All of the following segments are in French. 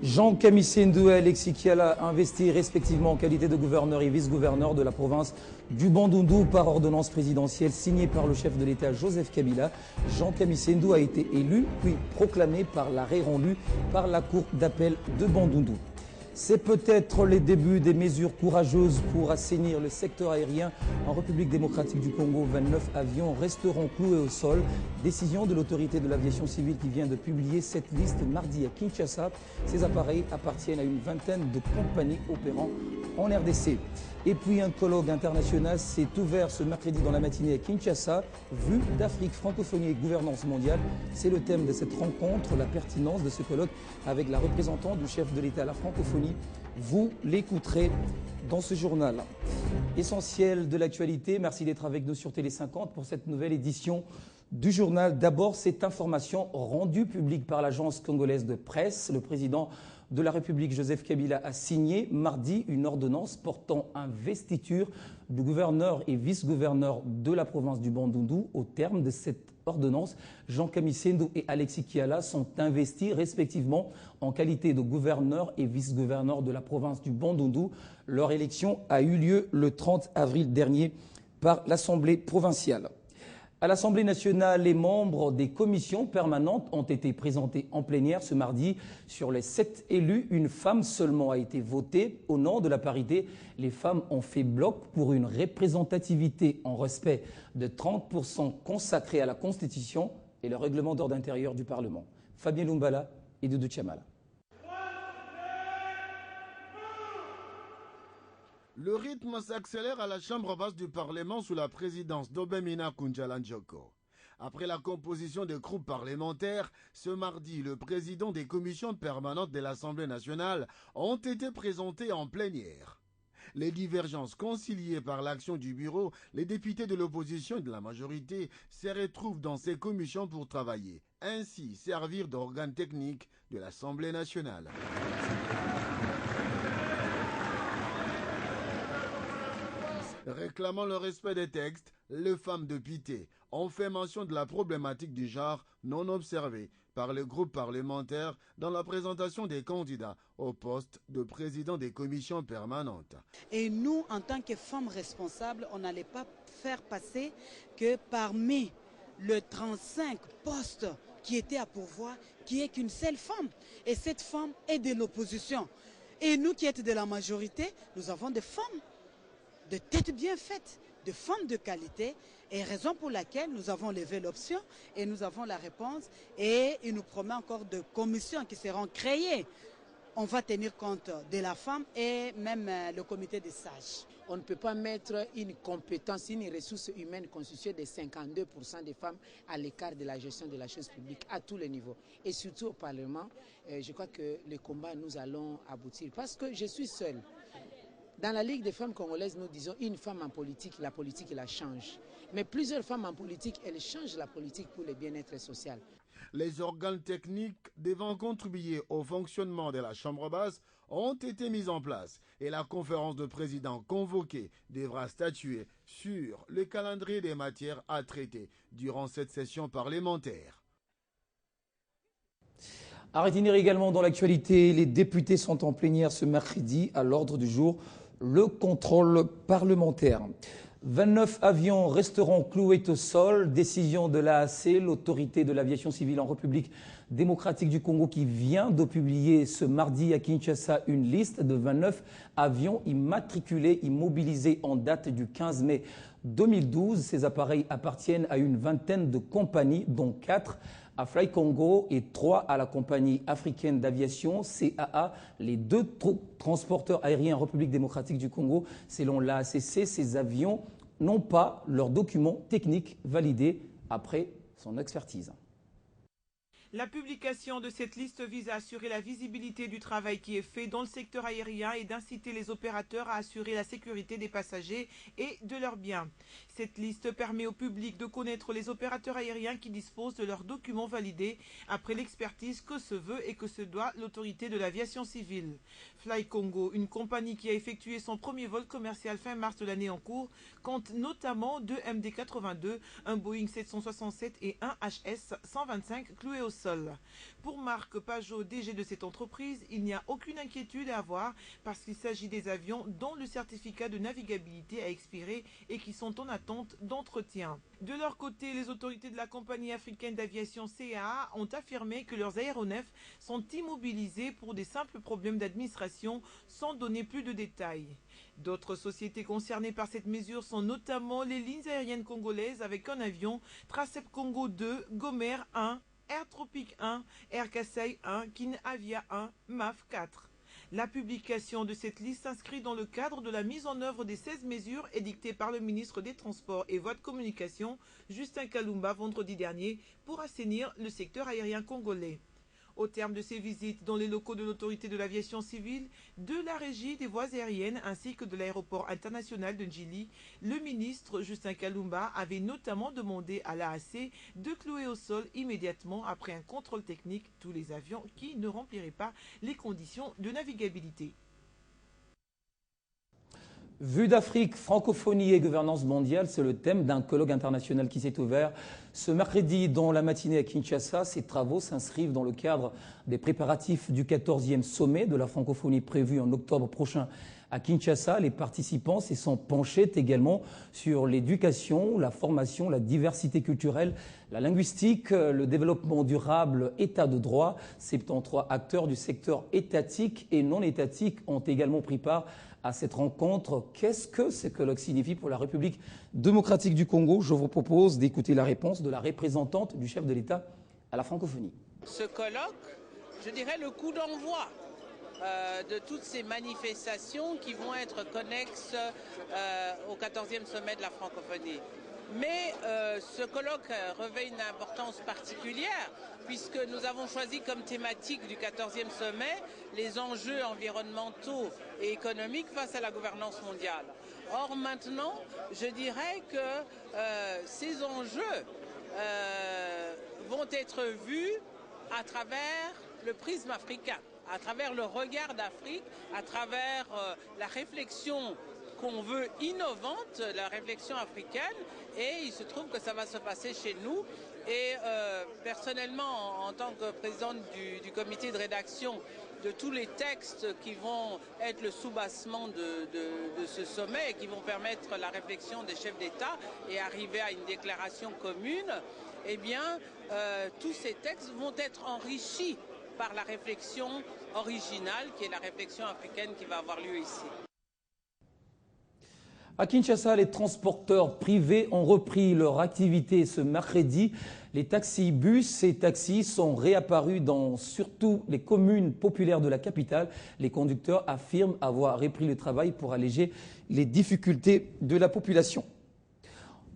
Jean Kamisendo et Alexis Kiala investis respectivement en qualité de gouverneur et vice-gouverneur de la province du Bandundu par ordonnance présidentielle signée par le chef de l'État Joseph Kabila. Jean Kamisendo a été élu puis proclamé par l'arrêt rendu par la Cour d'appel de Bandundu. C'est peut-être les débuts des mesures courageuses pour assainir le secteur aérien en République démocratique du Congo. 29 avions resteront cloués au sol. Décision de l'autorité de l'aviation civile qui vient de publier cette liste mardi à Kinshasa. Ces appareils appartiennent à une vingtaine de compagnies opérant en RDC. Et puis un colloque international s'est ouvert ce mercredi dans la matinée à Kinshasa. Vue d'Afrique, francophonie et gouvernance mondiale. C'est le thème de cette rencontre, la pertinence de ce colloque avec la représentante du chef de l'État à la francophonie. Vous l'écouterez dans ce journal. Essentiel de l'actualité, merci d'être avec nous sur Télé 50 pour cette nouvelle édition du journal. D'abord, cette information rendue publique par l'agence congolaise de presse. Le président de la République, Joseph Kabila, a signé mardi une ordonnance portant investiture du gouverneur et vice-gouverneur de la province du Bandundu. Au terme de cette ordonnance, Jean Kamisendo et Alexis Kiala sont investis respectivement en qualité de gouverneur et vice-gouverneur de la province du Bandundu. Leur élection a eu lieu le 30 avril dernier par l'Assemblée provinciale. À l'Assemblée nationale, les membres des commissions permanentes ont été présentés en plénière ce mardi. Sur les 7 élus, une femme seulement a été votée. Au nom de la parité, les femmes ont fait bloc pour une représentativité en respect de 30% consacrée à la Constitution et le règlement d'ordre intérieur du Parlement. Fabien Lumbala et Doudou Tchamala. Le rythme s'accélère à la Chambre basse du Parlement sous la présidence d'Obemina Kunjalan-Joko. Après la composition des groupes parlementaires, ce mardi, le président des commissions permanentes de l'Assemblée nationale ont été présentés en plénière. Les divergences conciliées par l'action du bureau, les députés de l'opposition et de la majorité se retrouvent dans ces commissions pour travailler, ainsi servir d'organes techniques de l'Assemblée nationale. Réclamant le respect des textes, les femmes de Pité ont fait mention de la problématique du genre non observée par les groupes parlementaires dans la présentation des candidats au poste de président des commissions permanentes. Et nous, en tant que femmes responsables, on n'allait pas faire passer que parmi les 35 postes qui étaient à pourvoir, qu'il n'y ait qu'une seule femme. Et cette femme est de l'opposition. Et nous qui sommes de la majorité, nous avons des femmes de tête bien faite, de femmes de qualité, et raison pour laquelle nous avons levé l'option et nous avons la réponse, et il nous promet encore de commissions qui seront créées. On va tenir compte de la femme et même le comité des sages. On ne peut pas mettre une compétence, une ressource humaine constituée de 52% des femmes à l'écart de la gestion de la chose publique à tous les niveaux. Et surtout au Parlement, je crois que le combat, nous allons aboutir. Parce que je suis seule. Dans la Ligue des femmes congolaises, nous disons une femme en politique, la politique la change. Mais plusieurs femmes en politique, elles changent la politique pour le bien-être social. Les organes techniques devant contribuer au fonctionnement de la Chambre basse ont été mis en place et la conférence de présidents convoquée devra statuer sur le calendrier des matières à traiter durant cette session parlementaire. À retenir également dans l'actualité, les députés sont en plénière ce mercredi à l'ordre du jour. Le contrôle parlementaire. 29 avions resteront cloués au sol. Décision de l'AAC, l'autorité de l'aviation civile en République démocratique du Congo, qui vient de publier ce mardi à Kinshasa une liste de 29 avions immatriculés, immobilisés en date du 15 mai 2012. Ces appareils appartiennent à une vingtaine de compagnies, dont 4 à Fly Congo et 3 à la compagnie africaine d'aviation CAA, les 2 transporteurs aériens en République démocratique du Congo. Selon l'AACC, ces avions n'ont pas leurs documents techniques validés après son expertise. La publication de cette liste vise à assurer la visibilité du travail qui est fait dans le secteur aérien et d'inciter les opérateurs à assurer la sécurité des passagers et de leurs biens. Cette liste permet au public de connaître les opérateurs aériens qui disposent de leurs documents validés après l'expertise que se veut et que se doit l'autorité de l'aviation civile. Fly Congo, une compagnie qui a effectué son premier vol commercial fin mars de l'année en cours, compte notamment 2 MD-82, un Boeing 767 et un HS-125 cloués au sol. Pour Marc Pajot, DG de cette entreprise, il n'y a aucune inquiétude à avoir parce qu'il s'agit des avions dont le certificat de navigabilité a expiré et qui sont en attente d'entretien. De leur côté, les autorités de la compagnie africaine d'aviation CAA ont affirmé que leurs aéronefs sont immobilisés pour des simples problèmes d'administration sans donner plus de détails. D'autres sociétés concernées par cette mesure sont notamment les lignes aériennes congolaises avec un avion, Tracep Congo 2, Gomer 1, Air Tropique 1, Air Kassai 1, Kin Avia 1, MAF 4. La publication de cette liste s'inscrit dans le cadre de la mise en œuvre des 16 mesures édictées par le ministre des Transports et Voies de Communication, Justin Kalumba, vendredi dernier, pour assainir le secteur aérien congolais. Au terme de ces visites dans les locaux de l'autorité de l'aviation civile, de la régie des voies aériennes ainsi que de l'aéroport international de Njili, le ministre Justin Kalumba avait notamment demandé à l'AAC de clouer au sol immédiatement après un contrôle technique tous les avions qui ne rempliraient pas les conditions de navigabilité. Vue d'Afrique, francophonie et gouvernance mondiale, c'est le thème d'un colloque international qui s'est ouvert ce mercredi dans la matinée à Kinshasa. Ces travaux s'inscrivent dans le cadre des préparatifs du 14e sommet de la francophonie prévu en octobre prochain à Kinshasa. Les participants s'y sont penchés également sur l'éducation, la formation, la diversité culturelle, la linguistique, le développement durable, état de droit. 73 acteurs du secteur étatique et non étatique ont également pris part à cette rencontre. Qu'est-ce que ce colloque signifie pour la République démocratique du Congo? Je vous propose d'écouter la réponse de la représentante du chef de l'État à la francophonie. Ce colloque, je dirais le coup d'envoi de toutes ces manifestations qui vont être connexes au 14e sommet de la francophonie. Mais ce colloque revêt une importance particulière puisque nous avons choisi comme thématique du 14e sommet les enjeux environnementaux et économiques face à la gouvernance mondiale. Or maintenant, je dirais que ces enjeux vont être vus à travers le prisme africain, à travers le regard d'Afrique, à travers la réflexion qu'on veut innovante, la réflexion africaine, et il se trouve que ça va se passer chez nous. Et personnellement, en tant que présidente du comité de rédaction de tous les textes qui vont être le soubassement de ce sommet et qui vont permettre la réflexion des chefs d'État et arriver à une déclaration commune, eh bien, tous ces textes vont être enrichis par la réflexion originale qui est la réflexion africaine qui va avoir lieu ici. À Kinshasa, les transporteurs privés ont repris leur activité ce mercredi. Les taxis-bus et taxis sont réapparus dans surtout les communes populaires de la capitale. Les conducteurs affirment avoir repris le travail pour alléger les difficultés de la population.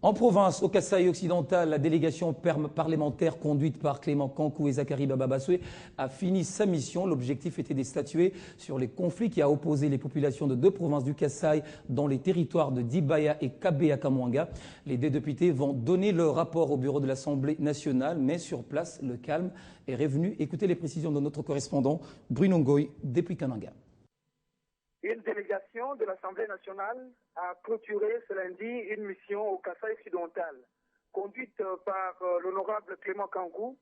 En province, au Kasaï occidental, la délégation parlementaire conduite par Clément Kankou et Zachary Bababasoué a fini sa mission. L'objectif était de statuer sur les conflits qui a opposé les populations de deux provinces du Kasaï dans les territoires de Dibaya et Kabea-Kamwanga. Les deux députés vont donner leur rapport au bureau de l'Assemblée nationale, mais sur place, le calme est revenu. Écoutez les précisions de notre correspondant Bruno Ngoy depuis Kananga. Une délégation de l'Assemblée nationale a clôturé ce lundi une mission au Kasaï occidental. Conduite par l'honorable Clément Kankou,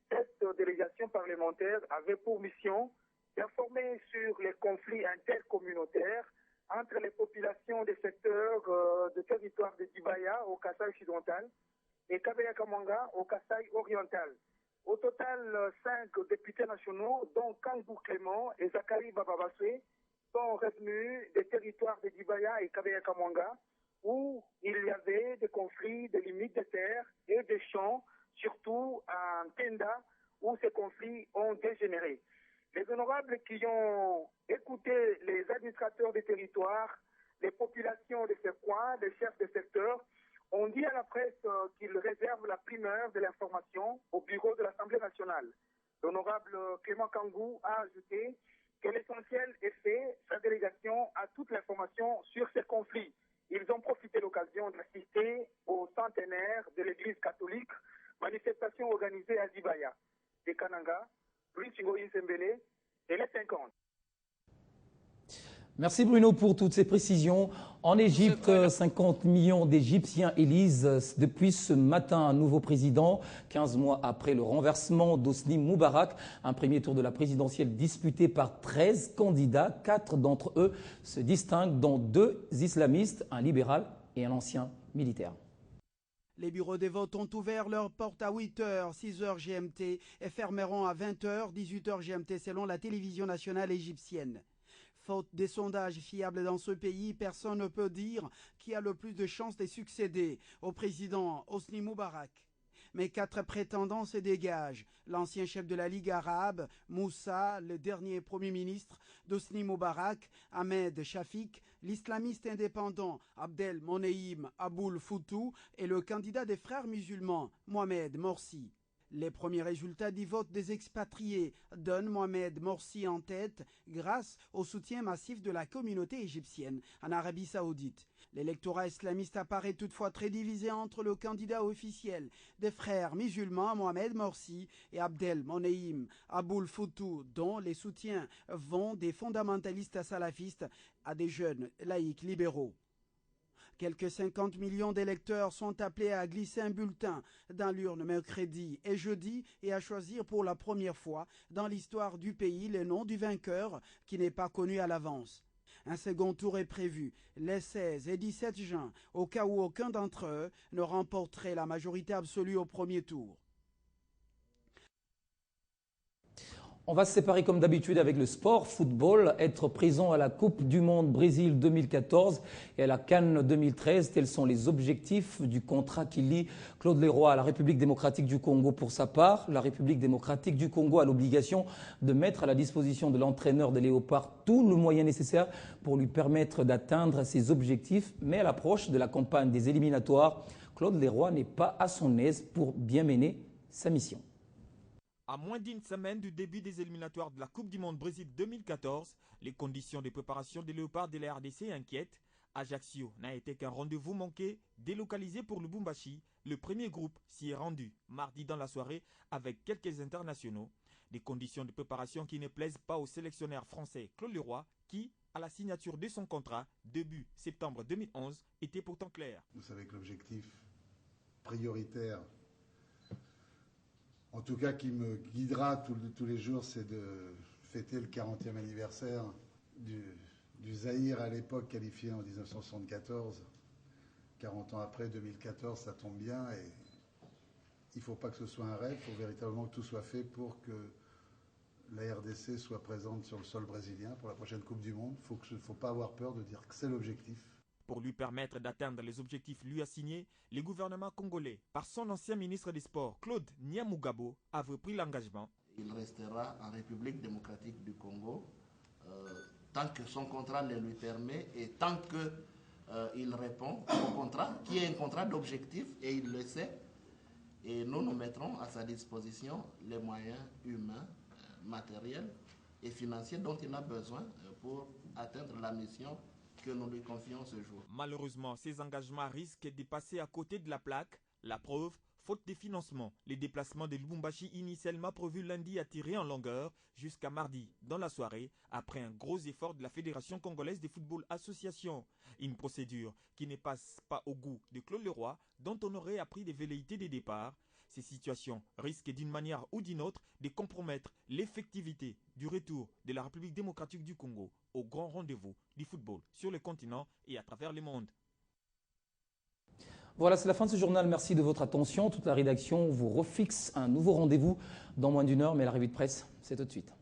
cette délégation parlementaire avait pour mission d'informer sur les conflits intercommunautaires entre les populations des secteurs de territoire de Dibaya au Kasaï occidental et Kabea-Kamwanga au Kasaï oriental. Au total, 5 députés nationaux, dont Kankou Clément et Zachary Bababasoué, sont revenus des territoires de Dibaya et Kabea-Kamwanga où il y avait des conflits de limites de terre et de champs, surtout à Tenda où ces conflits ont dégénéré. Les honorables qui ont écouté les administrateurs des territoires, les populations de ces coins, les chefs de secteur, ont dit à la presse qu'ils réservent la primeur de l'information au bureau de l'Assemblée nationale. L'honorable Clément Kankou a ajouté que l'essentiel est fait, sa délégation a toute l'information sur ces conflits. Ils ont profité de l'occasion d'assister au centenaire de l'Église catholique, manifestation organisée à Dibaya. De Kananga, Louis Chingoyi Sembele et les 50. Merci Bruno pour toutes ces précisions. En Égypte, 50 millions d'Égyptiens élisent depuis ce matin un nouveau président, 15 mois après le renversement d'Hosni Moubarak. Un premier tour de la présidentielle disputé par 13 candidats. 4 d'entre eux se distinguent, dont 2 islamistes, un libéral et un ancien militaire. Les bureaux des votes ont ouvert leurs portes à 8h, 6h GMT et fermeront à 20h, 18h GMT selon la télévision nationale égyptienne. Faute des sondages fiables dans ce pays, personne ne peut dire qui a le plus de chances de succéder au président Hosni Moubarak. Mais 4 prétendants se dégagent. L'ancien chef de la Ligue arabe, Moussa, le dernier premier ministre d'Hosni Moubarak, Ahmed Shafik, l'islamiste indépendant Abdel Moneim Aboul Foutou et le candidat des frères musulmans, Mohamed Morsi. Les premiers résultats du vote des expatriés donnent Mohamed Morsi en tête grâce au soutien massif de la communauté égyptienne en Arabie Saoudite. L'électorat islamiste apparaît toutefois très divisé entre le candidat officiel des frères musulmans Mohamed Morsi et Abdel Moneim Aboul Foutou, dont les soutiens vont des fondamentalistes salafistes à des jeunes laïcs libéraux. Quelques 50 millions d'électeurs sont appelés à glisser un bulletin dans l'urne mercredi et jeudi et à choisir pour la première fois dans l'histoire du pays le nom du vainqueur qui n'est pas connu à l'avance. Un second tour est prévu les 16 et 17 juin, au cas où aucun d'entre eux ne remporterait la majorité absolue au premier tour. On va se séparer comme d'habitude avec le sport, football, être présent à la Coupe du Monde Brésil 2014 et à la Cannes 2013. Tels sont les objectifs du contrat qui lie Claude Leroy à la République démocratique du Congo. Pour sa part, la République démocratique du Congo a l'obligation de mettre à la disposition de l'entraîneur des Léopards tout le moyen nécessaire pour lui permettre d'atteindre ses objectifs. Mais à l'approche de la campagne des éliminatoires, Claude Leroy n'est pas à son aise pour bien mener sa mission. À moins d'une semaine du début des éliminatoires de la Coupe du Monde Brésil 2014, les conditions de préparation des Léopards de la RDC inquiètent. Ajaccio n'a été qu'un rendez-vous manqué, délocalisé pour Lubumbashi. Le premier groupe s'y est rendu mardi dans la soirée avec quelques internationaux. Des conditions de préparation qui ne plaisent pas au sélectionneur français Claude Leroy, qui, à la signature de son contrat, début septembre 2011, était pourtant clair. Vous savez que l'objectif prioritaire, en tout cas qui me guidera tous les jours, c'est de fêter le 40e anniversaire du Zaïre à l'époque qualifié en 1974. 40 ans après, 2014, ça tombe bien et il ne faut pas que ce soit un rêve, il faut véritablement que tout soit fait pour que la RDC soit présente sur le sol brésilien pour la prochaine Coupe du Monde. Il ne faut pas avoir peur de dire que c'est l'objectif. Pour lui permettre d'atteindre les objectifs lui assignés, le gouvernement congolais, par son ancien ministre des Sports, Claude Nyamugabo, a repris l'engagement. Il restera en République démocratique du Congo tant que son contrat le lui permet et tant qu'il répond au contrat, qui est un contrat d'objectif et il le sait. Et nous nous mettrons à sa disposition les moyens humains, matériels et financiers dont il a besoin pour atteindre la mission que nous lui confions ce jour. Malheureusement, ces engagements risquent de passer à côté de la plaque. La preuve, faute de financement, les déplacements de Lubumbashi initialement prévus lundi a tiré en longueur jusqu'à mardi dans la soirée après un gros effort de la Fédération congolaise de football association. Une procédure qui ne passe pas au goût de Claude Leroy dont on aurait appris des velléités de départ. Ces situations risquent d'une manière ou d'une autre de compromettre l'effectivité du retour de la République démocratique du Congo au grand rendez-vous du football sur le continent et à travers le monde. Voilà, c'est la fin de ce journal. Merci de votre attention. Toute la rédaction vous refixe un nouveau rendez-vous dans moins d'une heure, mais la revue de presse, c'est tout de suite.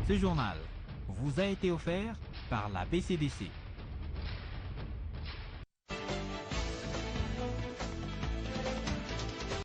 Ce journal vous a été offert par la BCDC.